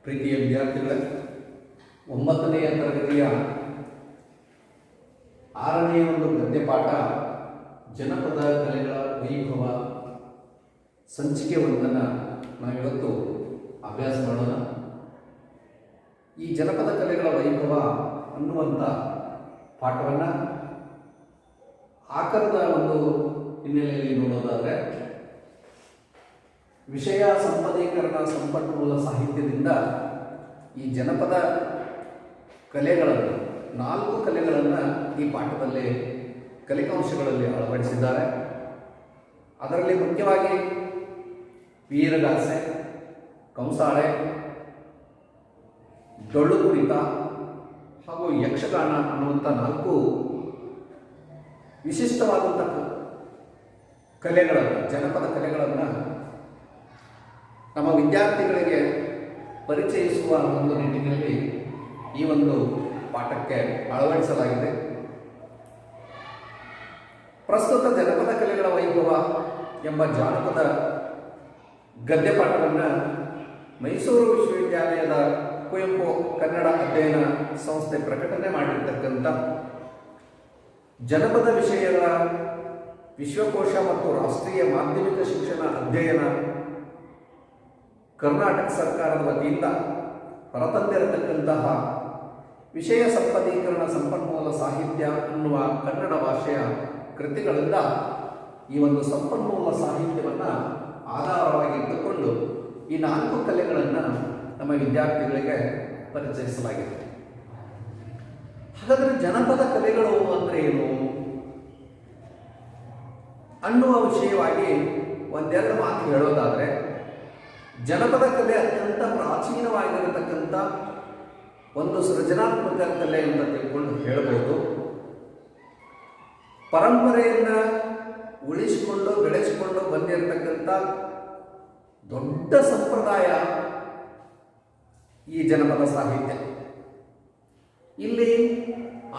ಪ್ರೀತಿಯ ವಿದ್ಯಾರ್ಥಿಗಳೇ, 9ನೇ ತರಗತಿಯ 6ನೇ ಒಂದು ಗದ್ಯಪಾಠ ಜನಪದ ಕಲೆಗಳ ವೈಭವ ಸಂಚಿಕೆ 1 ನಾವಿವತ್ತು ಅಭ್ಯಾಸ ಮಾಡೋಣ. ಈ ಜನಪದ ಕಲೆಗಳ ವೈಭವ ಅನ್ನುವಂಥ ಪಾಠವನ್ನು ಆಕರದ ಒಂದು ಹಿನ್ನೆಲೆಯಲ್ಲಿ ನೋಡೋದಾದರೆ, ವಿಷಯ ಸಂಪದೀಕರಣ ಸಂಪನ್ಮೂಲ ಸಾಹಿತ್ಯದಿಂದ ಈ ಜನಪದ ಕಲೆಗಳನ್ನು 4 ಕಲೆಗಳನ್ನು ಈ ಪಾಠದಲ್ಲಿ ಕಲಿಕಾಂಶಗಳಲ್ಲಿ ಅಳವಡಿಸಿದ್ದಾರೆ. ಅದರಲ್ಲಿ ಮುಖ್ಯವಾಗಿ ವೀರಗಾಸೆ, ಕಂಸಾಳೆ, ಡೊಳ್ಳು ಕುಣಿತ ಹಾಗೂ ಯಕ್ಷಗಾನ ಅನ್ನುವಂಥ 4 ವಿಶಿಷ್ಟವಾದಂಥ ಕಲೆಗಳನ್ನು, ಜನಪದ ಕಲೆಗಳನ್ನು ನಮ್ಮ ವಿದ್ಯಾರ್ಥಿಗಳಿಗೆ ಪರಿಚಯಿಸುವ ಒಂದು ನಿಟ್ಟಿನಲ್ಲಿ ಈ ಒಂದು ಪಾಠಕ್ಕೆ ಅಳವಡಿಸಲಾಗಿದೆ. ಪ್ರಸ್ತುತ ಜನಪದ ಕಲೆಗಳ ವೈಭವ ಎಂಬ ಜಾನಪದ ಗದ್ಯಪಾಠವನ್ನು ಮೈಸೂರು ವಿಶ್ವವಿದ್ಯಾಲಯದ ಕುವೆಂಪು ಕನ್ನಡ ಅಧ್ಯಯನ ಸಂಸ್ಥೆ ಪ್ರಕಟಣೆ ಮಾಡಿರ್ತಕ್ಕಂಥ ಜನಪದ ವಿಷಯಗಳ ವಿಶ್ವಕೋಶ ಮತ್ತು ರಾಷ್ಟ್ರೀಯ ಮಾಧ್ಯಮಿಕ ಶಿಕ್ಷಣ ಅಧ್ಯಯನ ಕರ್ನಾಟಕ ಸರ್ಕಾರದ ವತಿಯಿಂದ ಹೊರತಂದಿರತಕ್ಕಂತಹ ವಿಷಯ ಸಂಪದೀಕರಣ ಸಂಪನ್ಮೂಲ ಸಾಹಿತ್ಯ ಅನ್ನುವ ಕನ್ನಡ ಭಾಷೆಯ ಕೃತಿಗಳಿಂದ ಈ ಒಂದು ಸಂಪನ್ಮೂಲ ಸಾಹಿತ್ಯವನ್ನು ಆಧಾರವಾಗಿಟ್ಟುಕೊಂಡು ಈ 4 ಕಲೆಗಳನ್ನು ನಮ್ಮ ವಿದ್ಯಾರ್ಥಿಗಳಿಗೆ ಪರಿಚಯಿಸಲಾಗಿದೆ. ಹಾಗಾದರೆ ಜನಪದ ಕಲೆಗಳು ಅಂದರೆ ಏನು ಅನ್ನುವ ವಿಷಯವಾಗಿ ಒಂದೆರಡು ಮಾತು ಹೇಳೋದಾದರೆ, ಜನಪದ ಕಲೆ ಅತ್ಯಂತ ಪ್ರಾಚೀನವಾಗಿರತಕ್ಕಂಥ ಒಂದು ಸೃಜನಾತ್ಮಕ ಕಲೆ ಅಂತ ತಿಳ್ಕೊಂಡು ಹೇಳ್ಬೋದು. ಪರಂಪರೆಯನ್ನು ಉಳಿಸಿಕೊಂಡು ಬೆಳೆಸಿಕೊಂಡು ಬಂದಿರತಕ್ಕಂಥ ದೊಡ್ಡ ಸಂಪ್ರದಾಯ ಈ ಜನಪದ ಸಾಹಿತ್ಯ. ಇಲ್ಲಿ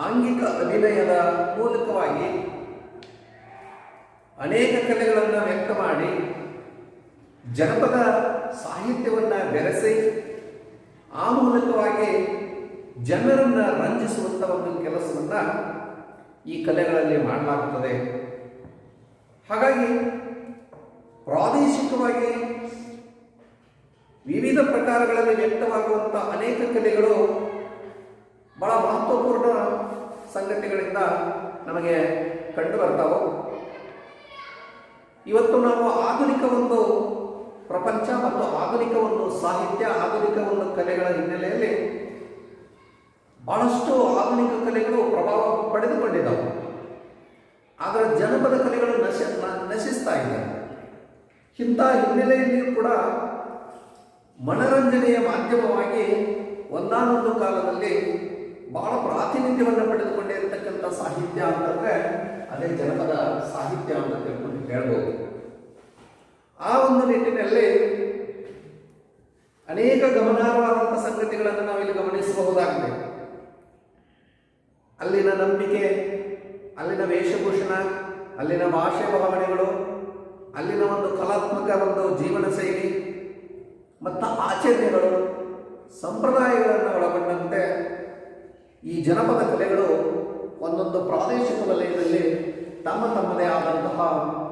ಆಂಗಿಕ ಅಭಿನಯದ ಮೂಲಕವಾಗಿ ಅನೇಕ ಕಲೆಗಳನ್ನು ವ್ಯಕ್ತ ಮಾಡಿ ಜನಪದ ಸಾಹಿತ್ಯವನ್ನು ಬೆರೆಸಿ ಆ ಮೂಲಕವಾಗಿ ಜನರನ್ನು ರಂಜಿಸುವಂಥ ಒಂದು ಕೆಲಸವನ್ನು ಈ ಕಲೆಗಳಲ್ಲಿ ಮಾಡಲಾಗುತ್ತದೆ. ಹಾಗಾಗಿ ಪ್ರಾದೇಶಿಕವಾಗಿ ವಿವಿಧ ಪ್ರಕಾರಗಳಲ್ಲಿ ವ್ಯಕ್ತವಾಗುವಂಥ ಅನೇಕ ಕಲೆಗಳು ಬಹಳ ಮಹತ್ವಪೂರ್ಣ ಸಂಗತಿಗಳಿಂದ ನಮಗೆ ಕಂಡು ಬರ್ತಾವೆ. ಇವತ್ತು ನಾವು ಆಧುನಿಕ ಒಂದು ಪ್ರಪಂಚ ಮತ್ತು ಆಧುನಿಕ ಒಂದು ಸಾಹಿತ್ಯ, ಆಧುನಿಕ ಒಂದು ಕಲೆಗಳ ಹಿನ್ನೆಲೆಯಲ್ಲಿ ಬಹಳಷ್ಟು ಆಧುನಿಕ ಕಲೆಗಳು ಪ್ರಭಾವ ಪಡೆದುಕೊಂಡಿದ್ದಾವೆ. ಆದರೆ ಜನಪದ ಕಲೆಗಳು ನಶಿಸ್ತಾ ಇದೆ. ಇಂಥ ಹಿನ್ನೆಲೆಯಲ್ಲಿಯೂ ಕೂಡ ಮನರಂಜನೆಯ ಮಾಧ್ಯಮವಾಗಿ ಒಂದಾನೊಂದು ಕಾಲದಲ್ಲಿ ಬಹಳ ಪ್ರಾತಿನಿಧ್ಯವನ್ನು ಪಡೆದುಕೊಂಡಿರತಕ್ಕಂಥ ಸಾಹಿತ್ಯ ಅಂತಂದರೆ ಅದೇ ಜನಪದ ಸಾಹಿತ್ಯ ಅಂತ ತಿಳ್ಕೊಂಡು ಹೇಳ್ಬೋದು. ಆ ಒಂದು ನಿಟ್ಟಿನಲ್ಲಿ ಅನೇಕ ಗಮನಾರ್ಹವಾದಂಥ ಸಂಗತಿಗಳನ್ನು ನಾವಿಲ್ಲಿ ಗಮನಿಸಬಹುದಾಗಿದೆ. ಅಲ್ಲಿನ ನಂಬಿಕೆ, ಅಲ್ಲಿನ ವೇಷಭೂಷಣ, ಅಲ್ಲಿನ ಭಾಷೆ ಭಾವನೆಗಳು, ಅಲ್ಲಿನ ಒಂದು ಕಲಾತ್ಮಕ ಒಂದು ಜೀವನ ಶೈಲಿ ಮತ್ತು ಆಚರಣೆಗಳು, ಸಂಪ್ರದಾಯಗಳನ್ನು ಒಳಗೊಂಡಂತೆ ಈ ಜನಪದ ಕಲೆಗಳು ಒಂದೊಂದು ಪ್ರಾದೇಶಿಕ ವಲಯದಲ್ಲಿ ತಮ್ಮದೇ ಆದಂತಹ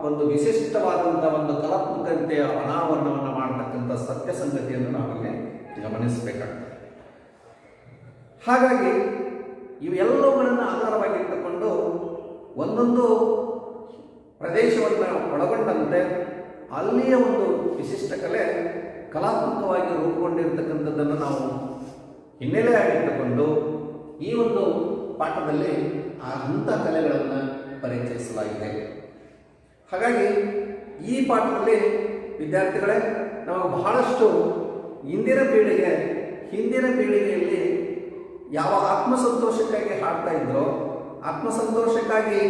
ಒಂದು ವಿಶಿಷ್ಟವಾದಂಥ ಒಂದು ಕಲಾತ್ಮಕತೆಯ ಅನಾವರಣವನ್ನು ಮಾಡತಕ್ಕಂಥ ಸತ್ಯ ಸಂಗತಿಯನ್ನು ನಾವಿಲ್ಲಿ ಗಮನಿಸಬೇಕಾಗ್ತದೆ. ಹಾಗಾಗಿ ಇವೆಲ್ಲವುಗಳನ್ನು ಆಧಾರವಾಗಿಟ್ಟುಕೊಂಡು ಒಂದೊಂದು ಪ್ರದೇಶವನ್ನು ಒಳಗೊಂಡಂತೆ ಅಲ್ಲಿಯ ಒಂದು ವಿಶಿಷ್ಟ ಕಲೆ ಕಲಾತ್ಮಕವಾಗಿ ರೂಪುಗೊಂಡಿರ್ತಕ್ಕಂಥದ್ದನ್ನು ನಾವು ಹಿನ್ನೆಲೆಯಾಗಿಟ್ಟುಕೊಂಡು ಈ ಒಂದು ಪಾಠದಲ್ಲಿ ಅಂಥ ಕಲೆಗಳನ್ನು ಪರಿಚಯಿಸಲಾಗಿದೆ. ಹಾಗಾಗಿ ಈ ಪಾಠದಲ್ಲಿ ವಿದ್ಯಾರ್ಥಿಗಳೇ, ನಾವು ಬಹಳಷ್ಟು ಹಿಂದಿನ ಪೀಳಿಗೆಯಲ್ಲಿ ಯಾವ ಆತ್ಮಸಂತೋಷಕ್ಕಾಗಿ ಹಾಡ್ತಾ ಇದ್ರೋ, ಆತ್ಮಸಂತೋಷಕ್ಕಾಗಿ,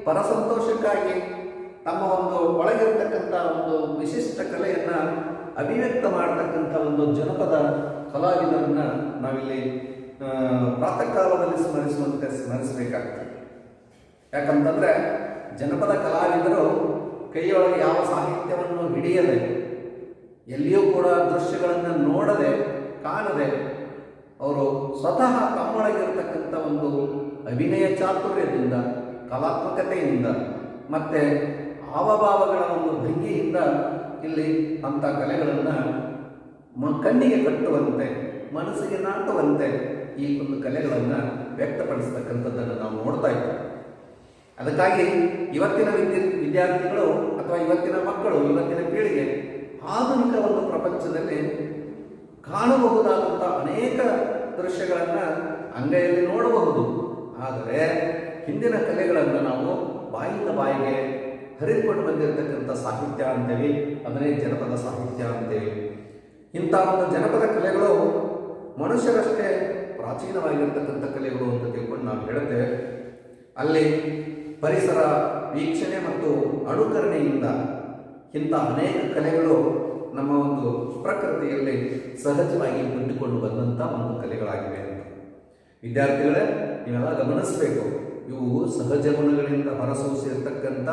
ಪರಸಂತೋಷಕ್ಕಾಗಿ ತಮ್ಮ ಒಂದು ಒಳಗಿರತಕ್ಕಂಥ ಒಂದು ವಿಶಿಷ್ಟ ಕಲೆಯನ್ನು ಅಭಿವ್ಯಕ್ತ ಮಾಡತಕ್ಕಂಥ ಒಂದು ಜನಪದ ಕಲಾವಿದರನ್ನು ನಾವಿಲ್ಲಿ ಪ್ರಾತಃ ಕಾಲದಲ್ಲಿ ಸ್ಮರಿಸಬೇಕಾಗ್ತದೆ. ಯಾಕಂತಂದರೆ ಜನಪದ ಕಲಾವಿದರು ಕೈಯೊಳಗೆ ಯಾವ ಸಾಹಿತ್ಯವನ್ನು ಹಿಡಿಯದೆ, ಎಲ್ಲಿಯೂ ಕೂಡ ದೃಶ್ಯಗಳನ್ನು ನೋಡದೆ ಕಾಣದೆ ಅವರು ಸ್ವತಃ ತಮ್ಮೊಳಗಿರತಕ್ಕಂಥ ಒಂದು ಅಭಿನಯ ಚಾತುರ್ಯದಿಂದ, ಕಲಾತ್ಮಕತೆಯಿಂದ ಮತ್ತು ಹಾವಭಾವಗಳ ಒಂದು ಭಂಗಿಯಿಂದ ಇಲ್ಲಿ ಅಂಥ ಕಲೆಗಳನ್ನು ಕಣ್ಣಿಗೆ ಕಟ್ಟುವಂತೆ, ಮನಸ್ಸಿಗೆ ನಾಟುವಂತೆ ಈ ಒಂದು ಕಲೆಗಳನ್ನು ವ್ಯಕ್ತಪಡಿಸ್ತಕ್ಕಂಥದ್ದನ್ನು ನಾವು ನೋಡ್ತಾ ಇದ್ದೇವೆ. ಅದಕ್ಕಾಗಿ ಇವತ್ತಿನ ವಿದ್ಯಾರ್ಥಿಗಳು ಅಥವಾ ಇವತ್ತಿನ ಮಕ್ಕಳು, ಇವತ್ತಿನ ಪೀಳಿಗೆ ಆಧುನಿಕ ಒಂದು ಪ್ರಪಂಚದಲ್ಲಿ ಕಾಣಬಹುದಾದಂಥ ಅನೇಕ ದೃಶ್ಯಗಳನ್ನು ಅಂಗೈಯಲ್ಲಿ ನೋಡಬಹುದು. ಆದರೆ ಹಿಂದಿನ ಕಲೆಗಳನ್ನು ನಾವು ಬಾಯಿಂದ ಬಾಯಿಗೆ ಹರಿದುಕೊಂಡು ಬಂದಿರತಕ್ಕಂಥ ಸಾಹಿತ್ಯ ಅಂತೇವೆ, ಅದನ್ನೇ ಜನಪದ ಸಾಹಿತ್ಯ ಅಂತೇವೆ. ಇಂಥ ಒಂದು ಜನಪದ ಕಲೆಗಳು ಮನುಷ್ಯರಷ್ಟೇ ಪ್ರಾಚೀನವಾಗಿರ್ತಕ್ಕಂಥ ಕಲೆಗಳು ಅಂತ ತಿಳ್ಕೊಂಡು ನಾವು ಹೇಳುತ್ತೇವೆ. ಅಲ್ಲಿ ಪರಿಸರ ವೀಕ್ಷಣೆ ಮತ್ತು ಅನುಕರಣೆಯಿಂದ ಇಂಥ ಅನೇಕ ಕಲೆಗಳು ನಮ್ಮ ಒಂದು ಪ್ರಕೃತಿಯಲ್ಲಿ ಸಹಜವಾಗಿ ಹುಟ್ಟಿಕೊಂಡು ಬಂದಂಥ ಒಂದು ಕಲೆಗಳಾಗಿವೆ ಅಂತ ವಿದ್ಯಾರ್ಥಿಗಳೇ ನೀವೆಲ್ಲ ಗಮನಿಸಬೇಕು. ಇವು ಸಹಜ ಗುಣಗಳಿಂದ ಹೊರಸೂಸಿರ್ತಕ್ಕಂಥ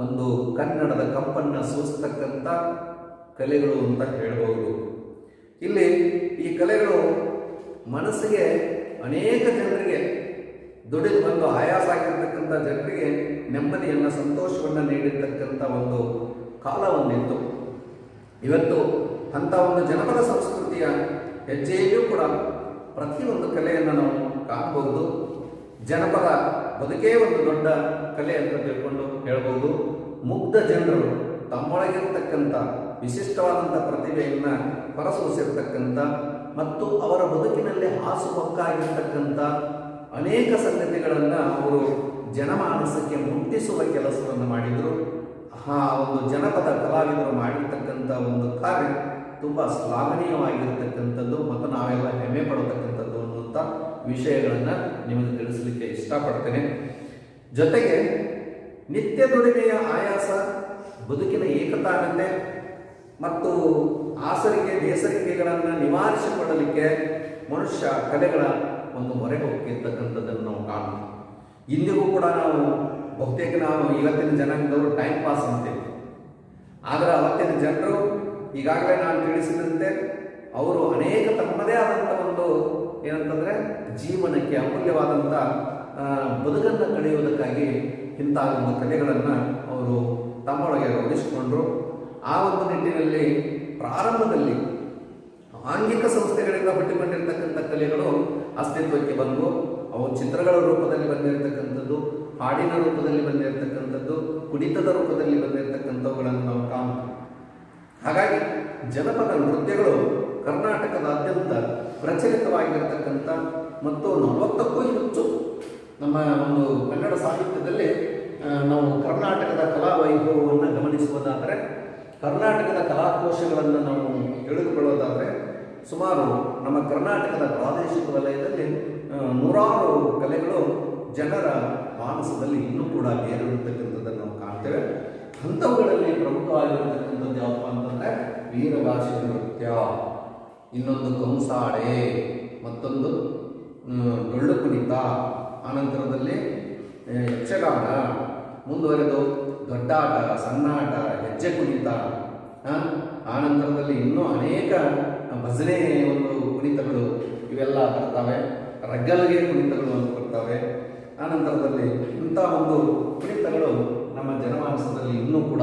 ಒಂದು ಕನ್ನಡದ ಕಂಪನ್ನು ಸೂಚಿಸ್ತಕ್ಕಂಥ ಕಲೆಗಳು ಅಂತ ಹೇಳ್ಬೋದು. ಇಲ್ಲಿ ಈ ಕಲೆಗಳು ಮನಸ್ಸಿಗೆ ಅನೇಕ ಜನರಿಗೆ ದುಡಿದು ಬಂದು ಆಯಾಸ ಆಗಿರ್ತಕ್ಕಂಥ ಜನರಿಗೆ ನೆಮ್ಮದಿಯನ್ನು, ಸಂತೋಷವನ್ನು ನೀಡಿರ್ತಕ್ಕಂಥ ಒಂದು ಕಾಲ ಒಂದಿತ್ತು. ಇವತ್ತು ಅಂಥ ಒಂದು ಜನಪದ ಸಂಸ್ಕೃತಿಯ ಹೆಜ್ಜೆಯಲ್ಲೂ ಕೂಡ ಪ್ರತಿಯೊಂದು ಕಲೆಯನ್ನು ನಾವು ಕಾಣಬಹುದು. ಜನಪದ ಬದುಕೇ ಒಂದು ದೊಡ್ಡ ಕಲೆ ಅಂತ ತಿಳ್ಕೊಂಡು ಹೇಳ್ಬೋದು. ಮುಗ್ಧ ಜನರು ತಮ್ಮೊಳಗಿರ್ತಕ್ಕಂಥ ವಿಶಿಷ್ಟವಾದಂಥ ಪ್ರತಿಭೆಯನ್ನು ಹೊರಸೂಸಿರ್ತಕ್ಕಂಥ ಮತ್ತು ಅವರ ಬದುಕಿನಲ್ಲಿ ಹಾಸುಹೊಕ್ಕಾಗಿರ್ತಕ್ಕಂಥ ಅನೇಕ ಸಂಗತಿಗಳನ್ನು ಅವರು ಜನಮಾನಸಕ್ಕೆ ಮುಟ್ಟಿಸುವ ಕೆಲಸವನ್ನು ಮಾಡಿದರು. ಆ ಒಂದು ಜನಪದ ಕಲಾವಿದರು ಮಾಡಿರ್ತಕ್ಕಂಥ ಒಂದು ಕಾರ್ಯ ತುಂಬ ಶ್ಲಾಘನೀಯವಾಗಿರ್ತಕ್ಕಂಥದ್ದು ಮತ್ತು ನಾವೆಲ್ಲ ಹೆಮ್ಮೆ ಪಡತಕ್ಕಂಥದ್ದು ಅನ್ನುವಂಥ ವಿಷಯಗಳನ್ನು ನಿಮಗೆ ತಿಳಿಸಲಿಕ್ಕೆ ಇಷ್ಟಪಡ್ತೇನೆ. ಜೊತೆಗೆ ನಿತ್ಯ ದುಡಿಮೆಯ ಆಯಾಸ, ಬದುಕಿನ ಏಕತಾನತೆ ಮತ್ತು ಆಸರಿಗೆ ಬೇಸರಿಕೆಗಳನ್ನು ನಿವಾರಿಸಿಕೊಳ್ಳಲಿಕ್ಕೆ ಮನುಷ್ಯ ಕಲೆಗಳ ಒಂದು ಮೊರೆ ಹೋಗಿರ್ತಕ್ಕಂಥದ್ದನ್ನು ನಾವು ಕಾಣ್ತೀವಿ. ಇಂದಿಗೂ ಕೂಡ ನಾವು ಬಹುತೇಕ ಇವತ್ತಿನ ಜನಾಂಗದವರು ಟೈಮ್ ಪಾಸ್ ಅಂತೇವೆ. ಆದರೆ ಅವತ್ತಿನ ಜನರು ಈಗಾಗಲೇ ನಾನು ತಿಳಿಸಿದಂತೆ ಅವರು ಅನೇಕ ತಮ್ಮದೇ ಆದಂಥ ಒಂದು ಏನಂತಂದರೆ ಜೀವನಕ್ಕೆ ಅಮೂಲ್ಯವಾದಂಥ ಬದುಕನ್ನು ಕಳೆಯುವುದಕ್ಕಾಗಿ ಇಂಥ ಒಂದು ಕಲೆಗಳನ್ನು ಅವರು ತಮ್ಮೊಳಗೆ ರೂಢಿಸಿಕೊಂಡ್ರು. ಆ ಒಂದು ನಿಟ್ಟಿನಲ್ಲಿ ಪ್ರಾರಂಭದಲ್ಲಿ ಆಂಗಿಕ ಸಂಸ್ಥೆಗಳಿಂದ ಹುಟ್ಟಿಕೊಂಡಿರ್ತಕ್ಕಂಥ ಕಲೆಗಳು ಅಸ್ತಿತ್ವಕ್ಕೆ ಬಂದವು. ಅವು ಚಿತ್ರಗಳ ರೂಪದಲ್ಲಿ ಬಂದಿರತಕ್ಕಂಥದ್ದು, ಹಾಡಿನ ರೂಪದಲ್ಲಿ ಬಂದಿರತಕ್ಕಂಥದ್ದು, ಕುಣಿತದ ರೂಪದಲ್ಲಿ ಬಂದಿರತಕ್ಕಂಥವುಗಳನ್ನು ನಾವು ಕಾಣ್ತೀವಿ. ಹಾಗಾಗಿ ಜನಪದ ನೃತ್ಯಗಳು ಕರ್ನಾಟಕದಾದ್ಯಂತ ಪ್ರಚಲಿತವಾಗಿರತಕ್ಕಂಥ ಮತ್ತು 40ಕ್ಕೂ ಹೆಚ್ಚು ನಮ್ಮ ಒಂದು ಕನ್ನಡ ಸಾಹಿತ್ಯದಲ್ಲಿ ನಾವು ಕರ್ನಾಟಕದ ಕಲಾ ವೈಭವವನ್ನು ಗಮನಿಸುವುದಾದರೆ, ಕರ್ನಾಟಕದ ಕಲಾಕೋಶಗಳನ್ನು ನಾವು ತಿಳಿದುಕೊಳ್ಳೋದಾದರೆ ಸುಮಾರು ನಮ್ಮ ಕರ್ನಾಟಕದ ಪ್ರಾದೇಶಿಕ ವಲಯದಲ್ಲಿ 100 ಕಲೆಗಳು ಜನರ ಮಾನಸದಲ್ಲಿ ಇನ್ನೂ ಕೂಡ ಬೇರಿರತಕ್ಕಂಥದ್ದನ್ನು ನಾವು ಕಾಣ್ತೇವೆ. ಅಂಥವುಗಳಲ್ಲಿ ಪ್ರಮುಖವಾಗಿರತಕ್ಕಂಥದ್ದು ಯಾವಪ್ಪ ಅಂತಂದರೆ ವೀರಗಾಸೆ ನೃತ್ಯ, ಇನ್ನೊಂದು ಕಂಸಾಳೆ, ಮತ್ತೊಂದು ಡೊಳ್ಳು ಕುಣಿತ, ಆನಂತರದಲ್ಲಿ ಯಕ್ಷಗಾನ, ಮುಂದುವರೆದು ದೊಡ್ಡಾಟ, ಸಣ್ಣಾಟ, ಹೆಜ್ಜೆ ಕುಣಿತ, ಆನಂತರದಲ್ಲಿ ಇನ್ನೂ ಅನೇಕ ಭಜನೆ ಒಂದು ಕುಣಿತಗಳು ಇವೆಲ್ಲ ಬರ್ತವೆ. ರಗ್ಗಲ್ಗೆ ಕುಣಿತಗಳು ಅಂತ ಬರ್ತವೆ. ಆನಂತರದಲ್ಲಿ ಇಂಥ ಒಂದು ಕುಣಿತಗಳು ನಮ್ಮ ಜನಮಾನಸದಲ್ಲಿ ಇನ್ನೂ ಕೂಡ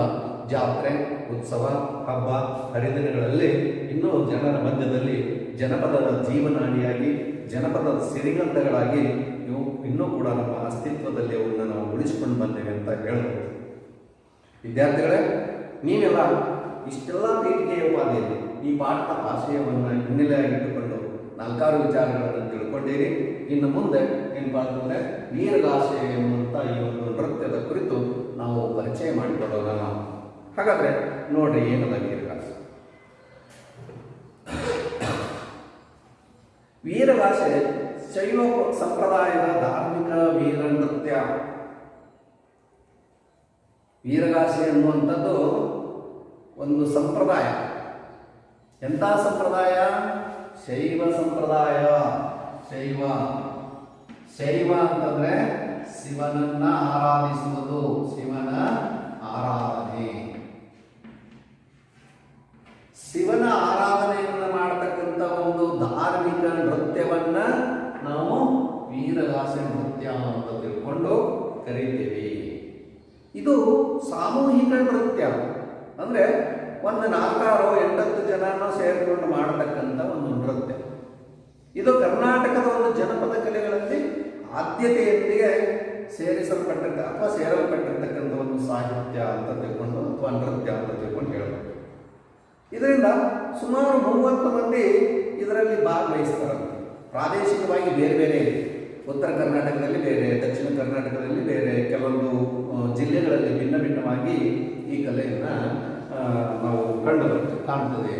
ಜಾತ್ರೆ, ಉತ್ಸವ, ಹಬ್ಬ, ಹರಿದಿನಗಳಲ್ಲಿ ಇನ್ನೂ ಜನರ ಮಧ್ಯದಲ್ಲಿ ಜನಪದದ ಜೀವನಾಡಿಯಾಗಿ, ಜನಪದದ ಸಿರಿಗಂಧಗಳಾಗಿ ಇವು ಇನ್ನೂ ಕೂಡ ನಮ್ಮ ಅಸ್ತಿತ್ವದಲ್ಲಿ ಅವನ್ನು ನಾವು ಉಳಿಸಿಕೊಂಡು ಬಂದೇವೆ ಅಂತ ಹೇಳ್ಬೋದು. ವಿದ್ಯಾರ್ಥಿಗಳೇ, ನೀವೆಲ್ಲ ಇಷ್ಟೆಲ್ಲ ಪೀಠಿಕೆಯ ಉಪಾಧಿಯಲ್ಲಿ ಈ ಪಾಠದ ಆಶಯವನ್ನು ಹಿನ್ನೆಲೆಯಾಗಿಟ್ಟುಕೊಂಡು 4 ವಿಚಾರಗಳನ್ನು ತಿಳ್ಕೊಂಡಿರಿ. ಇನ್ನು ಮುಂದೆ ಏನಪ್ಪ ಅಂತಂದರೆ ವೀರಗಾಸೆ ಎನ್ನುವಂಥ ಈ ಒಂದು ನೃತ್ಯದ ಕುರಿತು ನಾವು ಪರಿಚಯ ಮಾಡಿಕೊಳ್ಳೋಣ. ಹಾಗಾದರೆ ನೋಡ್ರಿ ಏನದ ವೀರಗಾಸೆ. ವೀರಗಾಸೆ ಶೈವ ಸಂಪ್ರದಾಯದ ಧಾರ್ಮಿಕ ವೀರ ನೃತ್ಯ. ವೀರಗಾಸೆ ಎನ್ನುವಂಥದ್ದು ಒಂದು ಸಂಪ್ರದಾಯ. ಎಂಥ ಸಂಪ್ರದಾಯ? ಶೈವ ಸಂಪ್ರದಾಯ. ಶೈವ ಅಂತಂದ್ರೆ ಶಿವನನ್ನ ಆರಾಧಿಸುವುದು, ಶಿವನ ಆರಾಧನೆ. ಶಿವನ ಆರಾಧನೆಯನ್ನು ಮಾಡತಕ್ಕಂಥ ಒಂದು ನೃತ್ಯ ಅಂತ ತಿಳ್ಕೊಂಡು ಕರೀತೀವಿ. ಇದು ಸಾಮೂಹಿಕ ನೃತ್ಯ, ಅಂದರೆ ಒಂದು 4-8 ಜನನೂ ಸೇರಿಕೊಂಡು ಮಾಡತಕ್ಕಂಥ ಒಂದು ನೃತ್ಯ. ಇದು ಕರ್ನಾಟಕದ ಒಂದು ಜನಪದ ಕಲೆಗಳಲ್ಲಿ ಆದ್ಯತೆಯೊಂದಿಗೆ ಸೇರಲ್ಪಟ್ಟಿರ್ತಕ್ಕಂಥ ಒಂದು ಸಾಹಿತ್ಯ ಅಂತ ತಿಳ್ಕೊಂಡು ಅಥವಾ ನೃತ್ಯ ಅಂತ ತಿಳ್ಕೊಂಡು ಹೇಳಬೇಕು. ಇದರಿಂದ ಸುಮಾರು 30 ಮಂದಿ ಇದರಲ್ಲಿ ಭಾಗವಹಿಸ್ತಾರೆ. ಪ್ರಾದೇಶಿಕವಾಗಿ ಬೇರೆ ಬೇರೆ, ಉತ್ತರ ಕರ್ನಾಟಕದಲ್ಲಿ ಬೇರೆ, ದಕ್ಷಿಣ ಕರ್ನಾಟಕದಲ್ಲಿ ಬೇರೆ, ಕೆಲವೊಂದು ಜಿಲ್ಲೆಗಳಲ್ಲಿ ಭಿನ್ನ ಭಿನ್ನವಾಗಿ ಈ ಕಲೆಯನ್ನು ನಾವು ಕಾಣ್ತದೆ.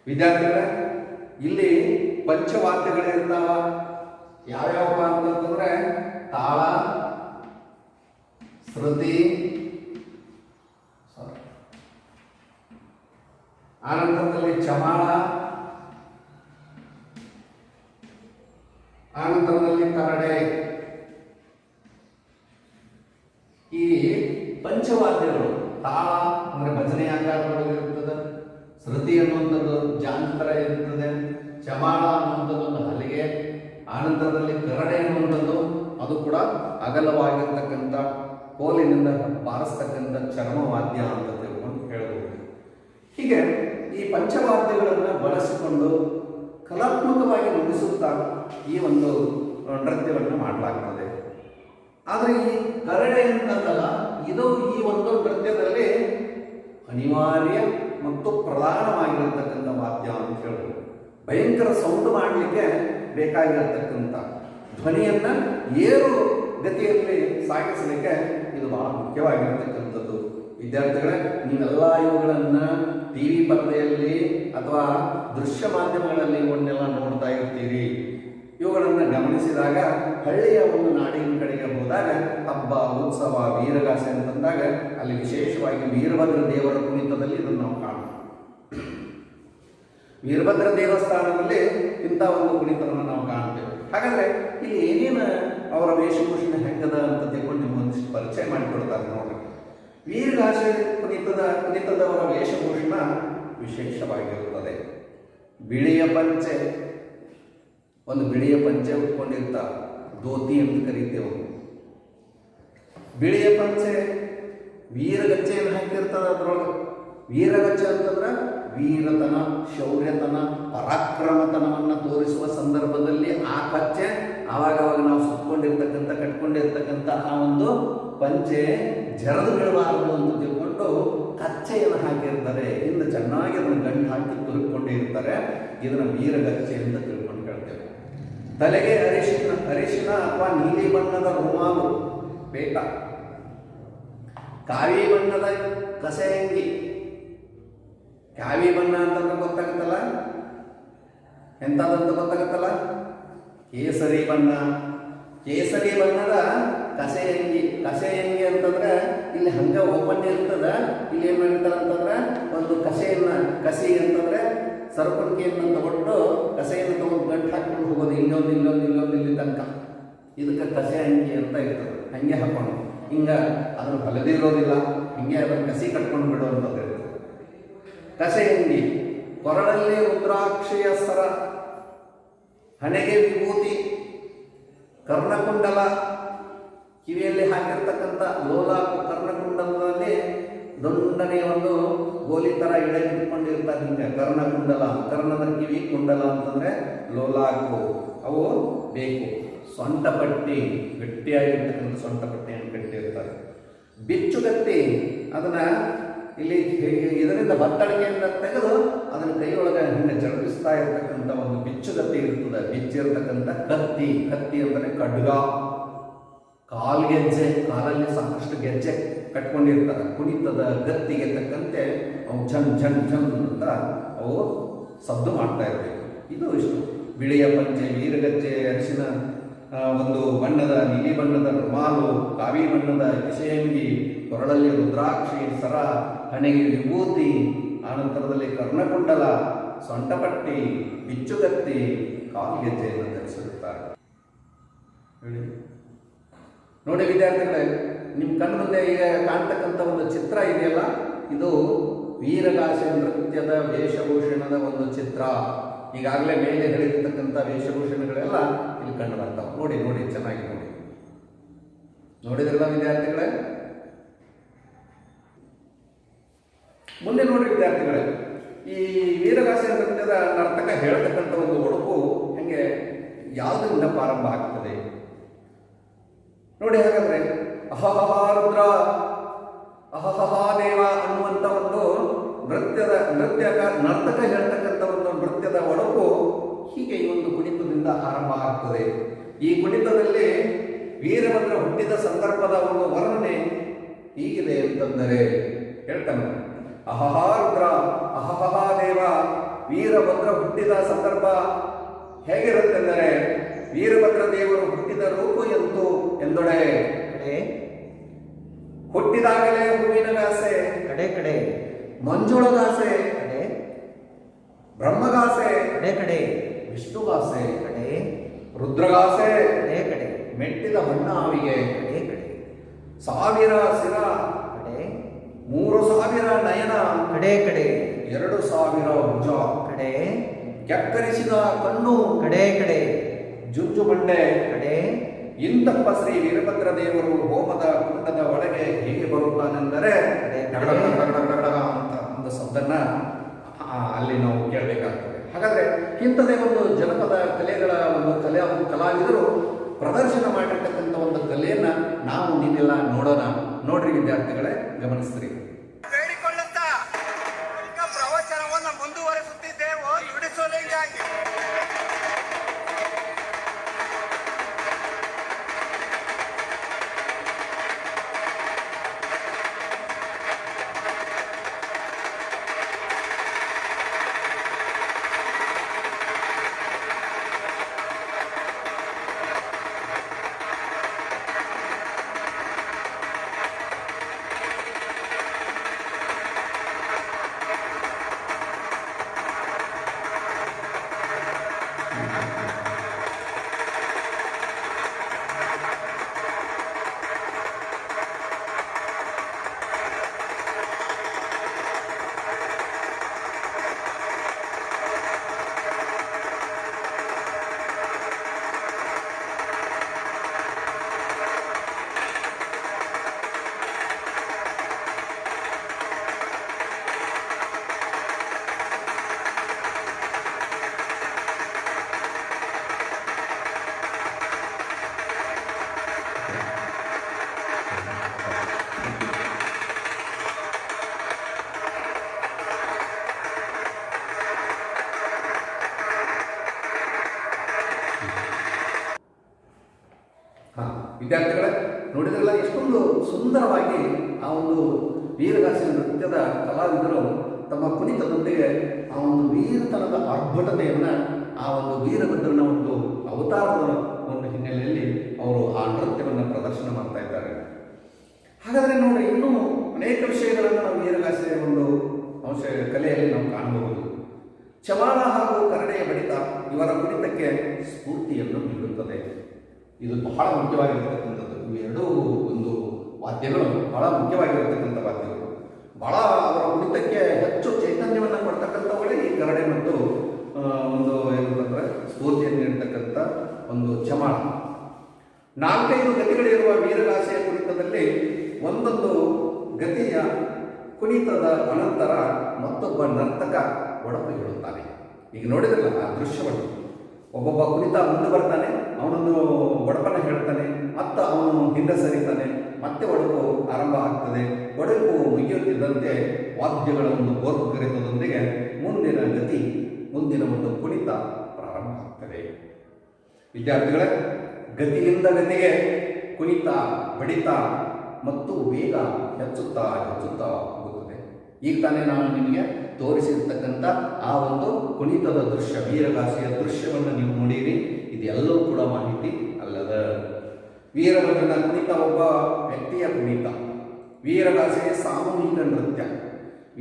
ವಿದ್ಯಾರ್ಥಿಗಳೇ, ಇಲ್ಲಿ ಪಂಚವಾದ್ಯಗಳಿರ್ತಾವ. ಯಾವ್ಯಾವ ಅಂತಂದ್ರೆ ತಾಳ, ಶ್ರುತಿ, ಆನಂತರದಲ್ಲಿ ಚಮಾಳ, ಆನಂತರದಲ್ಲಿ ಕರಡೆ. ಈ ಪಂಚವಾದ್ಯಗಳು ತಾಳ ಅಂದ್ರೆ ಭಜನೆ ಆಕಾರದಲ್ಲಿ ಇರುತ್ತದೆ, ಶ್ರುತಿ ಅನ್ನುವಂಥದ್ದು ಜಾಂತರ ಇರುತ್ತದೆ, ಚಮಾಳ ಅನ್ನುವಂಥದ್ದು ಒಂದು ಹಲಿಗೆ, ಆನಂತರದಲ್ಲಿ ಕರಡೆ ಅನ್ನುವಂಥದ್ದು ಅದು ಕೂಡ ಅಗಲವಾಗಿರ್ತಕ್ಕಂಥ ಕೋಲಿನಿಂದ ಬಾರಿಸ್ತಕ್ಕಂಥ ಚರ್ಮವಾದ್ಯ ಅಂತ ತಿಳ್ಕೊಂಡು ಹೇಳಬಹುದು. ಹೀಗೆ ಈ ಪಂಚವಾದ್ಯಗಳನ್ನು ಬಳಸಿಕೊಂಡು ಕಲಾತ್ಮಕವಾಗಿ ನುಡಿಸುತ್ತಾ ಈ ಒಂದು ನೃತ್ಯವನ್ನು ಮಾಡಲಾಗ್ತದೆ. ಆದರೆ ಈ ಕರಡೆ ಅಂತಂದಲ್ಲ, ಇದು ಈ ಒಂದು ನೃತ್ಯದಲ್ಲಿ ಅನಿವಾರ್ಯ ಮತ್ತು ಪ್ರಧಾನವಾಗಿರತಕ್ಕಂಥ ವಾದ್ಯ ಅಂತ ಹೇಳ್ಬೋದು. ಭಯಂಕರ ಸೌಂಡ್ ಮಾಡಲಿಕ್ಕೆ ಬೇಕಾಗಿರತಕ್ಕಂಥ ಧ್ವನಿಯನ್ನು ಏರು ಗತಿಯಲ್ಲಿ ಸಾಗಿಸಲಿಕ್ಕೆ ಇದು ಬಹಳ ಮುಖ್ಯವಾಗಿರತಕ್ಕಂಥದ್ದು. ವಿದ್ಯಾರ್ಥಿಗಳೇ, ನೀವೆಲ್ಲ ಇವುಗಳನ್ನು ಟಿ ವಿ ಪರದೆಯಲ್ಲಿ ಅಥವಾ ದೃಶ್ಯ ಮಾಧ್ಯಮಗಳಲ್ಲಿ ಇವನ್ನೆಲ್ಲ ನೋಡ್ತಾ ಇರ್ತೀರಿ. ಇವುಗಳನ್ನು ಗಮನಿಸಿದಾಗ ಹಳ್ಳಿಯ ಒಂದು ನಾಡಿನ ಕಡೆಗೆ ಹೋದಾಗ ಹಬ್ಬ, ಉತ್ಸವ, ವೀರಗಾಸೆ ಅಂತಂದಾಗ ಅಲ್ಲಿ ವಿಶೇಷವಾಗಿ ವೀರಭದ್ರ ದೇವರ ಕುಣಿತದಲ್ಲಿ ಇದನ್ನು ನಾವು ಕಾಣ್ತೀವಿ. ವೀರಭದ್ರ ದೇವಸ್ಥಾನದಲ್ಲಿ ಇಂಥ ಒಂದು ಕುಣಿತವನ್ನು ನಾವು ಕಾಣ್ತೇವೆ. ಹಾಗಾದರೆ ಇಲ್ಲಿ ಏನೇನು ಅವರ ವೇಷಭೂಷಣ ಹೆಂಗದ ಅಂತ ತಿಳ್ಕೊಂಡು ನಿಮ್ಗೊಂದಿಷ್ಟು ಪರಿಚಯ ಮಾಡಿಕೊಡ್ತಾರೆ ನೋಡ್ರಿ. ವೀರಗಾಸೆ ಕುಣಿತದವರ ವೇಷಭೂಷಣ ವಿಶೇಷವಾಗಿರುತ್ತದೆ. ಬಿಳಿಯ ಪಂಚೆ, ಒಂದು ಬಿಳಿಯ ಪಂಚೆ ಉಟ್ಕೊಂಡಿರ್ತಾರೆ, ಧೋತಿ ಅಂತ ಕರೀತೇವೆ. ಬಿಳಿಯ ಪಂಚೆ, ವೀರಗಚ್ಚೆಯನ್ನು ಹಾಕಿರ್ತದೆ. ಅದರೊಳಗೆ ವೀರಗಚ್ಚೆ ಅಂತಂದ್ರೆ ವೀರತನ, ಶೌರ್ಯತನ, ಪರಾಕ್ರಮತನವನ್ನು ತೋರಿಸುವ ಸಂದರ್ಭದಲ್ಲಿ ಆ ಕಚ್ಚೆ ಆವಾಗವಾಗ ನಾವು ಸುತ್ತಕೊಂಡಿರ್ತಕ್ಕಂಥ ಕಟ್ಕೊಂಡಿರ್ತಕ್ಕಂಥ ಆ ಒಂದು ಪಂಚೆ ಜರದು ಬೀಳಬಾರದು ಅಂತ ತಿಳ್ಕೊಂಡು ಕಚ್ಚೆಯನ್ನು ಹಾಕಿರ್ತಾರೆ. ಇಂದ ಚೆನ್ನಾಗಿ ಅದನ್ನು ಗಂಟು ಹಾಕಿ ತುರುಕೊಂಡಿರ್ತಾರೆ. ಇದನ್ನು ವೀರಗಚ್ಚೆ ಅಂತ ತಿಳ್ಕೊಂಡು ಹೇಳ್ತೇವೆ. ತಲೆಗೆ ಅರಿಶಿನ ಅಥವಾ ನೀಲಿ ಬಣ್ಣದ ರುಮಾಲು ಬೇಟ, ಕಾವಿ ಬಣ್ಣದ ಕಸೆಯಂಗಿ. ಕಾವಿ ಬಣ್ಣ ಅಂತಂದ್ರೆ ಗೊತ್ತಾಗುತ್ತಲ್ಲ, ಎಂಥದಂತ ಗೊತ್ತಾಗುತ್ತಲ್ಲ, ಕೇಸರಿ ಬಣ್ಣ. ಕೇಸರಿ ಬಣ್ಣದ ಕಸೆಯಂಗಿ. ಕಸೆಯಂಗಿ ಅಂತಂದ್ರೆ ಇಲ್ಲಿ ಹಂಗ ಓಪನ್ ಇರ್ತದ. ಇಲ್ಲಿ ಏನ್ ಮಾಡಿರ್ತಾರೆ ಅಂತಂದ್ರೆ ಒಂದು ಕಸಿ ಅಂತಂದ್ರೆ ಸರಪಣಿಕೆಯನ್ನು ತಗೊಂಡು ಕಸೆಯನ್ನು ತಗೊಂಡು ಗಂಟು ಹಾಕೊಂಡು ಹೋಗೋದು, ಇಲ್ಲೊಂದು ಇಲ್ಲಿ ತನಕ. ಇದಕ್ಕೆ ಕಸೆ ಅಂಗಿ ಅಂತ ಇರ್ತದೆ. ಹಂಗೆ ಹಾಕೊಂಡು ಹಿಂಗ ಅದನ್ನು ಹೊಲದಿರೋದಿಲ್ಲ, ಹಿಂಗೆ ಅದನ್ನು ಕಸಿ ಕಟ್ಕೊಂಡು ಬಿಡುವಂಥದ್ದು ಇರ್ತದೆ. ಕಸೆ ಅಂಗಿ. ಕೊರಳಲ್ಲಿ ರುದ್ರಾಕ್ಷಿಯ ಸರ, ಹಣೆಗೆ ವಿಭೂತಿ, ಕರ್ಣಕುಂಡಲ, ಕಿವಿಯಲ್ಲಿ ಹಾಕಿರ್ತಕ್ಕಂಥ ಲೋಲಾಕು. ಕರ್ಣಕುಂಡಲದಲ್ಲಿ ದೊಡ್ಡನೇ ಒಂದು ಗೋಲಿ ಥರ ಇಟ್ಕೊಂಡಿರ್ತಾರೆ ಹಿಂಗೆ. ಕರ್ಣಕುಂಡಲ, ಕರ್ಣದ ಕಿವಿ, ಕುಂಡಲ ಅಂತಂದರೆ ಲೋಲಾಕು, ಅವು ಬೇಕು. ಸೊಂಟಪಟ್ಟಿ, ಗಟ್ಟಿಯಾಗಿರ್ತಕ್ಕಂಥ ಸೊಂಟಪಟ್ಟಿಯನ್ನು ಕಟ್ಟಿರ್ತಾರೆ. ಬಿಚ್ಚುಗತ್ತಿ, ಅದನ್ನು ಇಲ್ಲಿ ಇದರಿಂದ ಬತ್ತಳಿಕೆಯಿಂದ ತೆಗೆದು ಅದನ್ನು ಕೈಯೊಳಗೆ ಹಿಂಗೆ ಜರುಗಿಸ್ತಾ ಇರತಕ್ಕಂಥ ಒಂದು ಬಿಚ್ಚುಗತ್ತಿ ಇರ್ತದೆ. ಬಿಚ್ಚಿರ್ತಕ್ಕಂಥ ಕತ್ತಿ ಅಂದರೆ ಖಡ್ಗ. ಕಾಲ್ಗೆಜ್ಜೆ, ಕಾಲಲ್ಲಿ ಸಾಕಷ್ಟು ಗೆಜ್ಜೆ ಕಟ್ಕೊಂಡಿರ್ತಾರೆ. ಕುಣಿತದ ಗತ್ತಿಗೆ ತಕ್ಕಂತೆ ಅವು ಝನ್ ಝನ್ ಝನ್ ಅಂತ ಅವು ಸದ್ದು ಮಾಡ್ತಾ ಇರಬೇಕು. ಇದು ಇಷ್ಟು. ಬಿಳಿಯ ಪಂಚೆ, ವೀರಗಜ್ಜೆ, ಅರಿಶಿನ ಒಂದು ಬಣ್ಣದ ನೀಲಿ ಬಣ್ಣದ ರುಮಾಲು, ಕಾವಿ ಬಣ್ಣದ ಕಿಸೆಯಂಗಿ, ಕೊರಳಲ್ಲಿ ರುದ್ರಾಕ್ಷಿ ಸರ, ಹಣೆಗೆ ವಿಭೂತಿ, ಆನಂತರದಲ್ಲಿ ಕರ್ಣಕುಂಡಲ, ಸೊಂಟಪಟ್ಟಿ, ಬಿಚ್ಚುಗತ್ತಿ, ಕಾಲ್ಗೆಜ್ಜೆಯನ್ನು ಧರಿಸಿರುತ್ತಾರೆ. ಹೇಳಿ ನೋಡಿ ವಿದ್ಯಾರ್ಥಿಗಳೇ, ನಿಮ್ಮ ಕಣ್ಣು ಮುಂದೆ ಈಗ ಕಾಣ್ತಕ್ಕಂಥ ಒಂದು ಚಿತ್ರ ಇದೆಯಲ್ಲ, ಇದು ವೀರಗಾಸೆ ನೃತ್ಯದ ವೇಷಭೂಷಣದ ಒಂದು ಚಿತ್ರ. ಈಗಾಗಲೇ ಮೇಲೆ ಹೇಳಿರ್ತಕ್ಕಂಥ ವೇಷಭೂಷಣಗಳೆಲ್ಲ ಇಲ್ಲಿ ಕಂಡು ಬರ್ತಾವೆ. ನೋಡಿ ಚೆನ್ನಾಗಿ ನೋಡಿ. ನೋಡಿದ್ರಲ್ಲ ವಿದ್ಯಾರ್ಥಿಗಳೇ. ಮುಂದೆ ನೋಡ್ರಿ ವಿದ್ಯಾರ್ಥಿಗಳೇ, ಈ ವೀರಗಾಸೆ ನೃತ್ಯದ ನರ್ತಕ ಹೇಳ್ತಕ್ಕಂಥ ಒಂದು ಒಡಕು ಹೆಂಗೆ ಯಾವುದರಿಂದ ಪ್ರಾರಂಭ ಆಗ್ತದೆ ನೋಡಿ. ಹಾಗಾದ್ರೆ ಅಹಹ ರುದ್ರ ಅಹಹ ದೇವ ಅನ್ನುವಂಥ ಒಂದು ನರ್ತಕ ಹೇಳ್ತಕ್ಕಂಥ ಒಂದು ನೃತ್ಯದ ಒಡಕು ಹೀಗೆ ಈ ಒಂದು ಕುಣಿತದಿಂದ ಆರಂಭ ಆಗ್ತದೆ. ಈ ಕುಣಿತದಲ್ಲಿ ವೀರಭದ್ರ ಹುಟ್ಟಿದ ಸಂದರ್ಭದ ಒಂದು ವರ್ಣನೆ ಹೀಗಿದೆ ಅಂತಂದರೆ ಹೇಳ್ತಾನೆ. ಅಹಹ ರುದ್ರ ಅಹಹ ದೇವ, ವೀರಭದ್ರ ಹುಟ್ಟಿದ ಸಂದರ್ಭ ಹೇಗಿರುತ್ತೆಂದರೆ ವೀರಭದ್ರ ದೇವರು ಹುಟ್ಟಿದ ರೂಪ ಎಂತು ಎಂದೊಡೆ ಹುಟ್ಟಿದಾಗಲೇ ಹೂವಿನಗಾಸೆ ಕಡೆ ಕಡೆ, ಮಂಜುಳಗಾಸೆ ಕಡೆ, ಬ್ರಹ್ಮಗಾಸೆ ಕಡೆ ಕಡೆ, ವಿಷ್ಣುಗಾಸೆ ಕಡೆ, ರುದ್ರಗಾಸೆ ಕಡೆ ಕಡೆ, ಮೆಟ್ಟಿದ ಹೊನ್ನಾವಿಗೆ ಕಡೆ ಕಡೆ, 1000 ಶಿರ ಕಡೆ, 3000 ನಯನ ಕಡೆ ಕಡೆ, 2000 ಭುಜ ಕಡೆ, ಕೆಕ್ಕರಿಸಿದ ಕಣ್ಣು ಕಡೆ ಕಡೆ, ಜುಂಜು ಬಂಡೆ ಕಡೆ. ಇಂತಪ್ಪ ಶ್ರೀ ವೀರಭದ್ರ ದೇವರು ಹೋಮದ ಕುಂಡದ ಒಳಗೆ ಹೇಗೆ ಬರುತ್ತಾನೆಂದರೆ ಅಂತ ಒಂದು ಶಬ್ದನ್ನ ಅಲ್ಲಿ ನಾವು ಕೇಳಬೇಕಾಗ್ತದೆ. ಹಾಗಾದ್ರೆ ಇಂಥದೇ ಒಂದು ಜನಪದ ಕಲೆಗಳ ಒಂದು ಕಲಾವಿದರು ಪ್ರದರ್ಶನ ಮಾಡಿರ್ತಕ್ಕಂಥ ಒಂದು ಕಲೆಯನ್ನ ನಾವು ನೀವೆಲ್ಲ ನೋಡೋಣ. ನೋಡ್ರಿ ವಿದ್ಯಾರ್ಥಿಗಳೇ, ಗಮನಿಸ್ರಿ. ಬೇಡಿಕೊಳ್ಳುತ್ತಾ ಪ್ರವಚನವನ್ನು ಮುಂದುವರೆಸುತ್ತಿದ್ದೇವೆ ನುಡಿಸೋಲಿಂಗಾಗಿ. ವಿದ್ಯಾರ್ಥಿಗಳೇ, ನೋಡಿದ್ರಲ್ಲ ಎಷ್ಟೊಂದು ಸುಂದರವಾಗಿ ಆ ಒಂದು ವೀರಗಾಸೆ ನೃತ್ಯದ ಕಲಾವಿದರು ತಮ್ಮ ಕುಣಿತದೊಂದಿಗೆ ಆ ಒಂದು ವೀರತನದ ಆರ್ಭಟತೆಯನ್ನು, ಆ ಒಂದು ವೀರಭದ್ರನ ಒಂದು ಅವತಾರದ ಒಂದು ಹಿನ್ನೆಲೆಯಲ್ಲಿ ಅವರು ಆ ನೃತ್ಯವನ್ನು ಪ್ರದರ್ಶನ ಮಾಡ್ತಾ ಇದ್ದಾರೆ. ಹಾಗಾದರೆ ನೋಡಿ, ಇನ್ನೂ ಅನೇಕ ವಿಷಯಗಳನ್ನು ನಾವು ವೀರಗಾಸೆಯ ಒಂದು ಕಲೆಯಲ್ಲಿ ನಾವು ಕಾಣಬಹುದು. ಚವಾಣ ಹಾಗೂ ಕರಡೆಯ ಬಡಿತ ಇವರ ಕುಣಿತಕ್ಕೆ ಸ್ಫೂರ್ತಿಯನ್ನು ನೀಡುತ್ತದೆ. ಇದು ಬಹಳ ಮುಖ್ಯವಾಗಿರ್ತಕ್ಕಂಥದ್ದು. ಇವೆರಡೂ ಒಂದು ವಾದ್ಯಗಳು ಬಹಳ ಮುಖ್ಯವಾಗಿರ್ತಕ್ಕಂಥ ವಾದ್ಯಗಳು. ಬಹಳ ಅವರ ಕುಣಿತಕ್ಕೆ ಹೆಚ್ಚು ಚೈತನ್ಯವನ್ನು ಕೊಡ್ತಕ್ಕಂಥವುಗಳೇ ಈ ಕರಡೆ ಮತ್ತು ಒಂದು ಏನಂತಂದ್ರೆ ಸ್ಫೂರ್ತಿಯನ್ನು ನೀಡ್ತಕ್ಕಂಥ ಒಂದು ಚಮಾಣ. 4-5 ಗತಿಗಳಿರುವ ವೀರಗಾಸೆಯ ಕುಣಿತದಲ್ಲಿ ಒಂದೊಂದು ಗತಿಯ ಕುಣಿತದ ಅನಂತರ ಮತ್ತೊಬ್ಬ ನರ್ತಕ ಒಡಕು ಹೇಳುತ್ತಾನೆ. ಈಗ ನೋಡಿದ್ರಲ್ಲ ಆ ದೃಶ್ಯವನ್ನು, ಒಬ್ಬೊಬ್ಬ ಕುಣಿತ ಮುಂದೆ ಬರ್ತಾನೆ, ಅವನೊಂದು ಒಡಪನ ಹೇಳ್ತಾನೆ, ಮತ್ತು ಅವನು ಹಿಂದೆ ಸರಿತಾನೆ, ಮತ್ತೆ ಒಡಕು ಆರಂಭ ಆಗ್ತದೆ. ಒಡಕು ಮುಗಿಯುತ್ತಿದ್ದಂತೆ ವಾದ್ಯಗಳ ಒಂದು ಗೋರ್ಗರಿತದೊಂದಿಗೆ ಮುಂದಿನ ಒಂದು ಕುಣಿತ ಪ್ರಾರಂಭ ಆಗ್ತದೆ. ವಿದ್ಯಾರ್ಥಿಗಳೇ, ಗತಿಯಿಂದ ಗತಿಗೆ ಕುಣಿತ, ಬಡಿತ ಮತ್ತು ವೇಗ ಹೆಚ್ಚುತ್ತಾ ಹೋಗುತ್ತದೆ. ಈಗ ತಾನೇ ನಾನು ನಿಮಗೆ ತೋರಿಸಿರ್ತಕ್ಕಂಥ ಆ ಒಂದು ಕುಣಿತದ ದೃಶ್ಯ, ವೀರಗಾಸೆಯ ದೃಶ್ಯವನ್ನು ನೀವು ನೋಡಿರಿ. ಇದೆಲ್ಲವೂ ಕೂಡ ಮಾಹಿತಿ ಅಲ್ಲದ. ವೀರಭದ್ರನ ಕುಣಿತ ಒಬ್ಬ ವ್ಯಕ್ತಿಯ ಕುಣಿತ. ವೀರಗಾಸೆಯ ಸಾಮೂಹಿಕ ನೃತ್ಯ.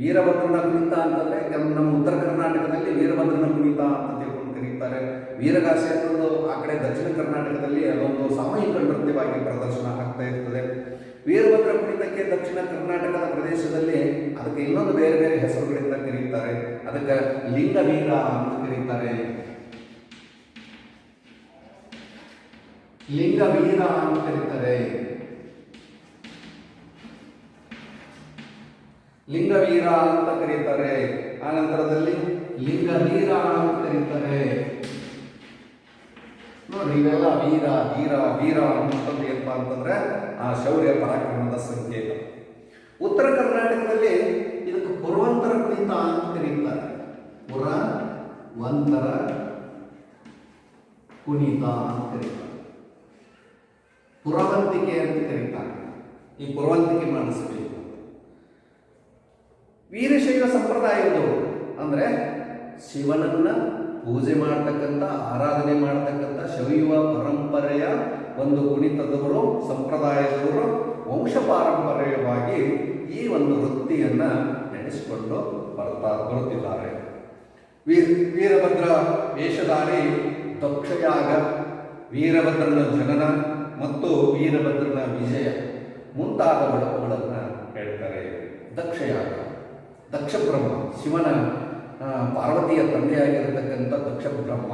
ವೀರಭದ್ರನ ಕುಣಿತ ಅಂತಂದರೆ ನಮ್ಮ ಉತ್ತರ ಕರ್ನಾಟಕದಲ್ಲಿ ವೀರಭದ್ರನ ಕುಣಿತ ಅಂತ ತಿಳ್ಕೊಂಡು ಕರೀತಾರೆ. ವೀರಗಾಸೆ ಅನ್ನೋದು ಆ ಕಡೆ ದಕ್ಷಿಣ ಕರ್ನಾಟಕದಲ್ಲಿ ಅದೊಂದು ಸಾಮೂಹಿಕ ನೃತ್ಯವಾಗಿ ಪ್ರದರ್ಶನ ಆಗ್ತಾ ಇರ್ತದೆ. ವೀರಭದ್ರ ಕುಣಿತಕ್ಕೆ ದಕ್ಷಿಣ ಕರ್ನಾಟಕದ ಪ್ರದೇಶದಲ್ಲಿ ಅದಕ್ಕೆ ಇನ್ನೊಂದು ಬೇರೆ ಬೇರೆ ಹೆಸರುಗಳಿಂದ ಕರೀತಾರೆ. ಅದಕ್ಕೆ ಲಿಂಗವೀರ ಅಂತ ಕರೀತಾರೆ, ಲಿಂಗವೀರ ಅಂತ ಕರೀತಾರೆ. ಲಿಂಗವೀರ ಅಂತ ಕರೀತಾರೆ. ಆ ನಂತರದಲ್ಲಿ ಲಿಂಗವೀರ ಅಂತ ಕರೀತಾರೆ. ನೋಡಿ, ಇವೆಲ್ಲ ವೀರ ಧೀರ ವೀರ ಅನ್ನುವಂಥದ್ದು ಏನಪ್ಪಾ ಅಂತಂದ್ರೆ ಆ ಶೌರ್ಯ ಪರಾಕ್ರಮದ ಸಂಕೇತ. ಉತ್ತರ ಕರ್ನಾಟಕದಲ್ಲಿ ಇದಕ್ಕೆ ಪುರವಂತರ ಕುಣಿತ ಅಂತ ಕರೀತಾರೆ. ಪುರವಂತರ ಕುಣಿತ ಅಂತ ಕರೀತಾರೆ. ಪುರವಂತಿಕೆ ಅಂತ ಕರೀತಾರೆ. ಈ ಪುರವಂತಿಕೆ ಮಾಡಿಸಬೇಕು. ವೀರಶೈವ ಸಂಪ್ರದಾಯದವರು ಅಂದ್ರೆ ಶಿವನನ್ನ ಪೂಜೆ ಮಾಡತಕ್ಕಂಥ, ಆರಾಧನೆ ಮಾಡತಕ್ಕಂಥ ಶೈವ ಪರಂಪರೆಯ ಒಂದು ಕುಣಿತದವರು, ಸಂಪ್ರದಾಯದವರು ವಂಶ ಪಾರಂಪರ್ಯವಾಗಿ ಈ ಒಂದು ವೃತ್ತಿಯನ್ನ ನಡೆಸಿಕೊಂಡು ಬರುತ್ತಿದ್ದಾರೆ. ವೀರಭದ್ರ ವೇಷಧಾರಿ ದಕ್ಷಯಾಗ, ವೀರಭದ್ರನ ಜನನ ಮತ್ತು ವೀರಭದ್ರನ ವಿಜಯ ಮುಂತಾದ ಒಡಕುಗಳನ್ನು ಹೇಳ್ತಾರೆ. ದಕ್ಷಯಾಗ, ದಕ್ಷ ಬ್ರಹ್ಮ, ಶಿವನ ಪಾರ್ವತಿಯ ತಂದೆಯಾಗಿರತಕ್ಕಂಥ ದಕ್ಷ ಬ್ರಹ್ಮ.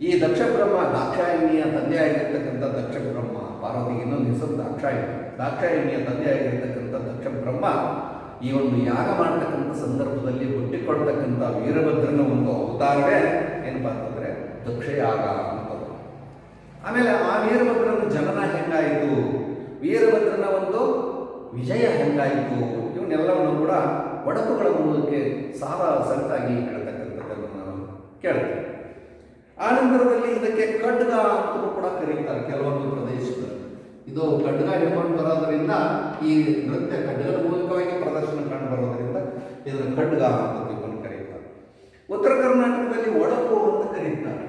ಈ ದಕ್ಷ ಬ್ರಹ್ಮ ದಾಕ್ಷಾಯಿಣಿಯ ತಂದೆಯಾಗಿರ್ತಕ್ಕಂಥ ದಕ್ಷ ಬ್ರಹ್ಮ, ಪಾರ್ವತಿಗೆ ಇನ್ನೊಂದು ಹೆಸರು ದಾಕ್ಷಾಯಿಣಿ. ದಾಕ್ಷಾಯಿಣಿಯ ತಂದೆಯಾಗಿರ್ತಕ್ಕಂಥ ದಕ್ಷ ಬ್ರಹ್ಮ ಈ ಒಂದು ಯಾಗ ಮಾಡತಕ್ಕಂಥ ಸಂದರ್ಭದಲ್ಲಿ ಹುಟ್ಟಿಕೊಳ್ತಕ್ಕಂಥ ವೀರಭದ್ರನ ಒಂದು ಅವತಾರವೇ ಏನಪ್ಪಾ ಅಂತಂದ್ರೆ ದಕ್ಷಯಾಗ ಅನ್ನೋದು. ಆಮೇಲೆ ಆ ವೀರಭದ್ರನ ಜನನ ಹೆಂಗಾಯಿತು, ವೀರಭದ್ರನ ಒಂದು ವಿಜಯ ಹೆಂಗಾಯಿತು, ಇವನ್ನೆಲ್ಲವನ್ನು ಕೂಡ ಒಡಕುಗಳ ಮೂಲಕ ಸಾರ ಸರಿತಾಗಿ ಹೇಳ್ತಕ್ಕಂಥದ್ದನ್ನು ನಾವು ಕೇಳ್ತೇವೆ. ಆ ನಂತರದಲ್ಲಿ ಇದಕ್ಕೆ ಖಡ್ಗ ಅಂತಲೂ ಕೂಡ ಕರೀತಾರೆ ಕೆಲವೊಂದು ಪ್ರದೇಶದಲ್ಲಿ. ಇದು ಖಡ್ಗ ಹಿಡ್ಕೊಂಡು ಬರೋದರಿಂದ ಈ ನೃತ್ಯ ಖಡ್ಗದ ಮೂಲಕವಾಗಿ ಪ್ರದರ್ಶನ ಕಂಡು ಬರೋದರಿಂದ ಇದನ್ನು ಖಡ್ಗ ಅಂತ ತಿಳ್ಕೊಂಡು ಕರೀತಾರೆ. ಉತ್ತರ ಕರ್ನಾಟಕದಲ್ಲಿ ಒಡಕು ಅಂತ ಕರೀತಾರೆ.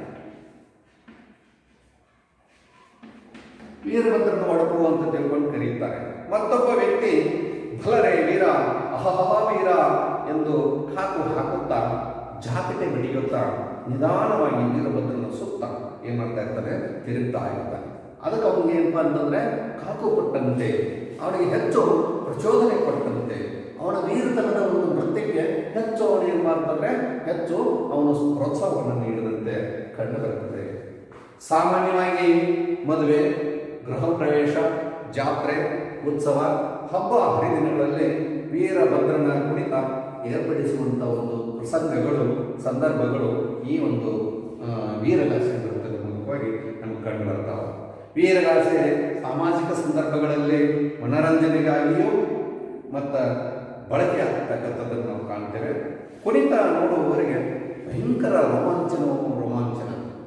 ವೀರಭದ್ರನ ಒಡಕು ಅಂತ ತಿಳ್ಕೊಂಡು ಕರೀತಾರೆ. ಮತ್ತೊಬ್ಬ ವ್ಯಕ್ತಿ ಭಲರೇ ವೀರ, ಅಹಹ ವೀರ ಎಂದು ಹಾಕುತ್ತಾ ಜಾಕೆಟೆ ಬಡಿಯುತ್ತಾ ನಿಧಾನವಾಗಿ ವೀರಭದ್ರನ ಸುತ್ತ ಏನ್ ಮಾಡ್ತಾ ಇರ್ತಾನೆ, ತಿರುಗ್ತಾ ಇರ್ತಾನೆ. ಅದಕ್ಕೆ ಅವನಿಗೆ ಏನಪ್ಪಾ ಅಂತಂದ್ರೆ ಕಾಕು ಕೊಟ್ಟಂತೆ, ಅವನಿಗೆ ಹೆಚ್ಚು ಪ್ರಚೋದನೆ ಕೊಟ್ಟಂತೆ, ಅವನ ವೀರತನದ ಒಂದು ನೃತ್ಯಕ್ಕೆ ಹೆಚ್ಚು ಅವನು ಏನ್ ಮಾಡ್ತಾರೆ, ಹೆಚ್ಚು ಅವನು ಪ್ರೋತ್ಸಾಹವನ್ನು ನೀಡಿದಂತೆ ಕಂಡು ಬರುತ್ತದೆ. ಸಾಮಾನ್ಯವಾಗಿ ಮದುವೆ, ಗೃಹ ಪ್ರವೇಶ, ಜಾತ್ರೆ, ಉತ್ಸವ, ಹಬ್ಬ ಹರಿದಿನಗಳಲ್ಲಿ ವೀರಭದ್ರನ ಕುಣಿತ ಏರ್ಪಡಿಸುವಂಥ ಒಂದು ಪ್ರಸಂಗಗಳು, ಸಂದರ್ಭಗಳು ಈ ಒಂದು ವೀರಗಾಸೆ ನೃತ್ಯದ ಮೂಲಕವಾಗಿ ನಮ್ಗೆ ಕಂಡು ಬರ್ತಾವೆ. ವೀರಗಾಸೆ ಸಾಮಾಜಿಕ ಸಂದರ್ಭಗಳಲ್ಲಿ ಮನರಂಜನೆಗಾಗಿಯೂ ಮತ್ತು ಬಳಕೆ ಆಗ್ತಕ್ಕಂಥದ್ದನ್ನು ನಾವು ಕಾಣ್ತೇವೆ. ಕುಣಿತ ನೋಡುವವರಿಗೆ ಭಯಂಕರ ರೋಮಾಂಚನ.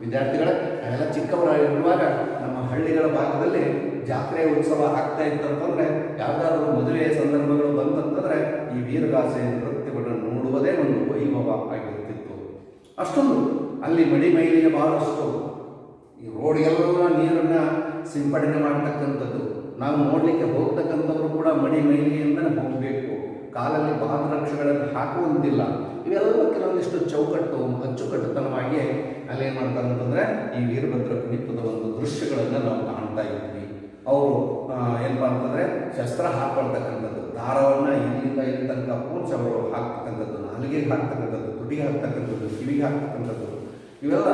ವಿದ್ಯಾರ್ಥಿಗಳ ನಾವೆಲ್ಲ ಚಿಕ್ಕವರಾಗಿರುವಾಗ ನಮ್ಮ ಹಳ್ಳಿಗಳ ಭಾಗದಲ್ಲಿ ಜಾತ್ರೆ ಉತ್ಸವ ಆಗ್ತಾ ಇತ್ತಂತಂದ್ರೆ, ಯಾವುದಾದ್ರೂ ಮದುವೆ ಸಂದರ್ಭಗಳು ಬಂತಂತಂದ್ರೆ ಈ ವೀರಗಾಸೆ ನೃತ್ಯವನ್ನು ನೋಡುವುದೇ ಒಂದು ವೈಭವ ಆಗಿರುತ್ತಿತ್ತು. ಅಷ್ಟೊಂದು ಅಲ್ಲಿ ಮಡಿ ಮೈಲಿಗೆ ಬಹಳಷ್ಟು ಈ ರೋಡ್ಗೆಲ್ಲ ನೀರನ್ನ ಸಿಂಪಡಣೆ ಮಾಡ್ತಕ್ಕಂಥದ್ದು. ನಾವು ನೋಡ್ಲಿಕ್ಕೆ ಹೋಗ್ತಕ್ಕಂಥವ್ರು ಕೂಡ ಮಡಿ ಮೈಲಿಗೆಯಿಂದನೇ ಹೋಗಬೇಕು. ಕಾಲಲ್ಲಿ ಪಾದರಕ್ಷೆಗಳನ್ನು ಹಾಕುವಂತಿಲ್ಲ. ಇವೆಲ್ಲ ಕೆಲವೊಂದಿಷ್ಟು ಚೌಕಟ್ಟು, ಅಚ್ಚುಕಟ್ಟುತನವಾಗಿ ಅಲ್ಲಿ ಏನು ಮಾಡ್ತಾರೆ ಅಂತಂದ್ರೆ ಈ ವೀರಭದ್ರ ಕುಣಿತದ ಒಂದು ದೃಶ್ಯಗಳನ್ನು ನಾವು ಕಾಣ್ತಾ ಇದ್ವಿ. ಅವರು ಏನಪ್ಪಾ ಅಂತಂದ್ರೆ ಶಸ್ತ್ರ ಹಾಕೊಳ್ತಕ್ಕಂಥದ್ದು, ದಾರವನ್ನ ಇಲ್ಲಿಂದ ಇಲ್ಲಿ ತನಕ ಪೂರ್ತಿ ಅವರು ಹಾಕ್ತಕ್ಕಂಥದ್ದು, ನಾಲಿಗೆಗೆ ಹಾಕ್ತಕ್ಕಂಥದ್ದು, ತುಟಿಗೆ ಹಾಕ್ತಕ್ಕಂಥದ್ದು, ಕಿವಿಗೆ ಹಾಕ್ತಕ್ಕಂಥದ್ದು, ಇವೆಲ್ಲ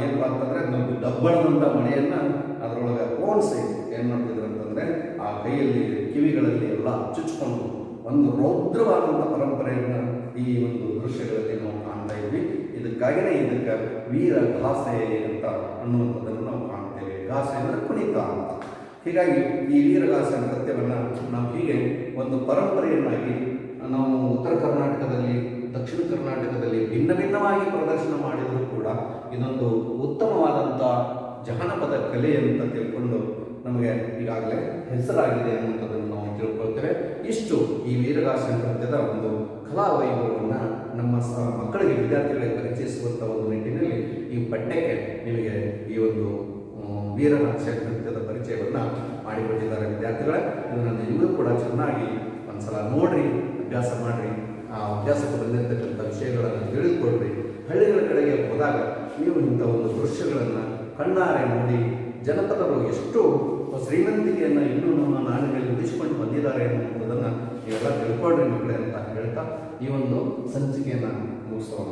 ಏನಪ್ಪಾ ಅಂತಂದ್ರೆ ನಮ್ಗೆ ದಬ್ಬಳದಂಥ ಮಳೆಯನ್ನ ಅದರೊಳಗೆ ಪೋಣಿಸಿ ಏನು ಮಾಡ್ತಿದ್ರು ಅಂತಂದ್ರೆ ಆ ಕೈಯಲ್ಲಿ ಕಿವಿಗಳಲ್ಲಿ ಎಲ್ಲ ಚುಚ್ಕೊಂಡು ಒಂದು ರೌದ್ರವಾದಂಥ ಪರಂಪರೆಯನ್ನು ಈ ಒಂದು ದೃಶ್ಯಗಳಲ್ಲಿ ನಾವು ಕಾಣ್ತಾ ಇದ್ವಿ. ಇದಕ್ಕಾಗಿಯೇ ಇದಕ್ಕೆ ವೀರಗಾಸೆ ಅಂತ ಅನ್ನುವಂಥದ್ದನ್ನು ನಾವು ಕಾಣ್ತೇವೆ. ಗಾಸೆ ಅಂದರೆ ಕುಣಿತ ಅಂತ. ಹೀಗಾಗಿ ಈ ವೀರಗಾಸೆ ನೃತ್ಯವನ್ನು ನಾವು ಹೀಗೆ ಒಂದು ಪರಂಪರೆಯನ್ನಾಗಿ ನಾವು ಉತ್ತರ ಕರ್ನಾಟಕದಲ್ಲಿ, ದಕ್ಷಿಣ ಕರ್ನಾಟಕದಲ್ಲಿ ಭಿನ್ನ ಭಿನ್ನವಾಗಿ ಪ್ರದರ್ಶನ ಮಾಡಿದರೂ ಕೂಡ ಇದೊಂದು ಉತ್ತಮವಾದಂಥ ಜಾನಪದ ಕಲೆ ಅಂತ ತಿಳ್ಕೊಂಡು ನಮಗೆ ಈಗಾಗಲೇ ಹೆಸರಾಗಿದೆ ಅನ್ನುವಂಥದ್ದನ್ನು ನಾವು ತಿಳ್ಕೊಳ್ತೇವೆ. ಇಷ್ಟು ಈ ವೀರಗಾಸೆ ನೃತ್ಯದ ಒಂದು ಕಲಾ ವೈಭವವನ್ನು ನಮ್ಮ ಮಕ್ಕಳಿಗೆ, ವಿದ್ಯಾರ್ಥಿಗಳಿಗೆ ಪರಿಚಯಿಸುವಂಥ ಒಂದು ನಿಟ್ಟಿನಲ್ಲಿ ಈ ಪಠ್ಯಕ್ಕೆ ನಿಮಗೆ ಈ ಒಂದು ವೀರಗಾಸೆ ನೃತ್ಯದ ಪರಿಚಯವನ್ನು ಮಾಡಿಕೊಟ್ಟಿದ್ದಾರೆ ವಿದ್ಯಾರ್ಥಿಗಳೇ. ಇದನ್ನು ಇವರು ಕೂಡ ಚೆನ್ನಾಗಿ ಒಂದ್ಸಲ ನೋಡ್ರಿ, ಅಭ್ಯಾಸ ಮಾಡಿರಿ. ಆ ಅಭ್ಯಾಸಕ್ಕೆ ಬಂದಿರತಕ್ಕಂಥ ವಿಷಯಗಳನ್ನು ತಿಳಿದುಕೊಳ್ರಿ. ಹಳ್ಳಿಗಳ ಕಡೆಗೆ ಹೋದಾಗ ನೀವು ಇಂಥ ಒಂದು ದೃಶ್ಯಗಳನ್ನು ಕಣ್ಣಾರೆ ನೋಡಿ ಜನಪದರು ಎಷ್ಟು ಶ್ರೀಮಂತಿಕೆಯನ್ನು ಇನ್ನೂ ನಮ್ಮ ನಾಡಿನಲ್ಲಿ ಉಳಿಸಿಕೊಂಡು ಬಂದಿದ್ದಾರೆ ಅನ್ನುವುದನ್ನು ನೀವೆಲ್ಲ ತಿಳ್ಕೊಳ್ರಿ ಮಕ್ಕಳೇ ಅಂತ ಹೇಳ್ತಾ ಈ ಒಂದು ಸಂಚಿಕೆಯನ್ನು ಮುಗಿಸೋಣ.